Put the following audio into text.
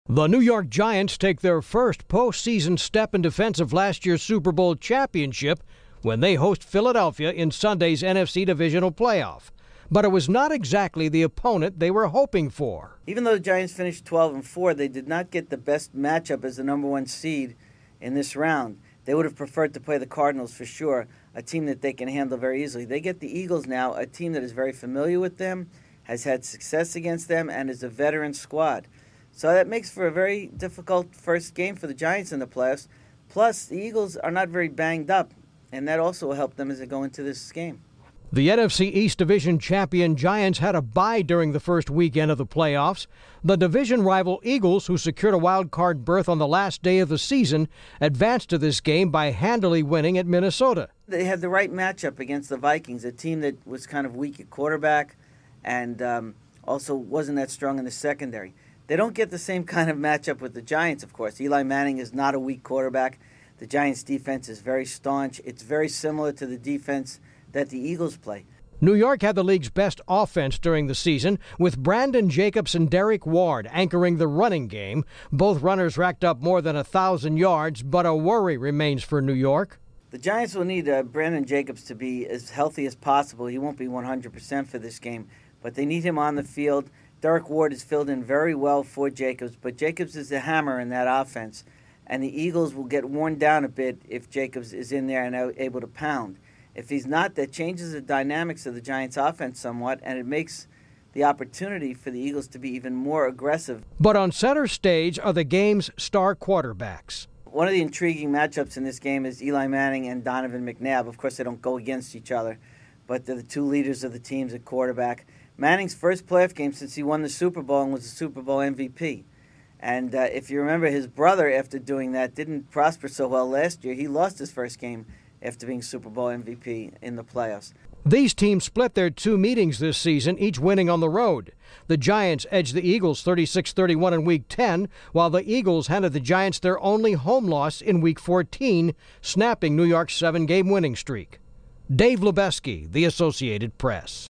The New York Giants take their first postseason step in defense of last year's Super Bowl championship when they host Philadelphia in Sunday's NFC Divisional Playoff. But it was not exactly the opponent they were hoping for. Even though the Giants finished 12-4, they did not get the best matchup as the number one seed in this round. They would have preferred to play the Cardinals for sure, a team that they can handle very easily. They get the Eagles now, a team that is very familiar with them, has had success against them, and is a veteran squad. So that makes for a very difficult first game for the Giants in the playoffs. Plus, the Eagles are not very banged up, and that also will help them as they go into this game. The NFC East Division champion Giants had a bye during the first weekend of the playoffs. The division rival Eagles, who secured a wild card berth on the last day of the season, advanced to this game by handily winning at Minnesota. They had the right matchup against the Vikings, a team that was kind of weak at quarterback and also wasn't that strong in the secondary. They don't get the same kind of matchup with the Giants, of course. Eli Manning is not a weak quarterback. The Giants' defense is very staunch. It's very similar to the defense that the Eagles play. New York had the league's best offense during the season, with Brandon Jacobs and Derek Ward anchoring the running game. Both runners racked up more than 1,000 yards, but a worry remains for New York. The Giants will need Brandon Jacobs to be as healthy as possible. He won't be 100% for this game, but they need him on the field. Derek Ward has filled in very well for Jacobs, but Jacobs is the hammer in that offense, and the Eagles will get worn down a bit if Jacobs is in there and able to pound. If he's not, that changes the dynamics of the Giants' offense somewhat, and it makes the opportunity for the Eagles to be even more aggressive. But on center stage are the game's star quarterbacks. One of the intriguing matchups in this game is Eli Manning and Donovan McNabb. Of course, they don't go against each other, but they're the two leaders of the teams at quarterback. Manning's first playoff game since he won the Super Bowl and was the Super Bowl MVP. And if you remember, his brother, after doing that, didn't prosper so well last year. He lost his first game after being Super Bowl MVP in the playoffs. These teams split their two meetings this season, each winning on the road. The Giants edged the Eagles 36-31 in Week 10, while the Eagles handed the Giants their only home loss in Week 14, snapping New York's 7-game winning streak. Dave Lubeski, The Associated Press.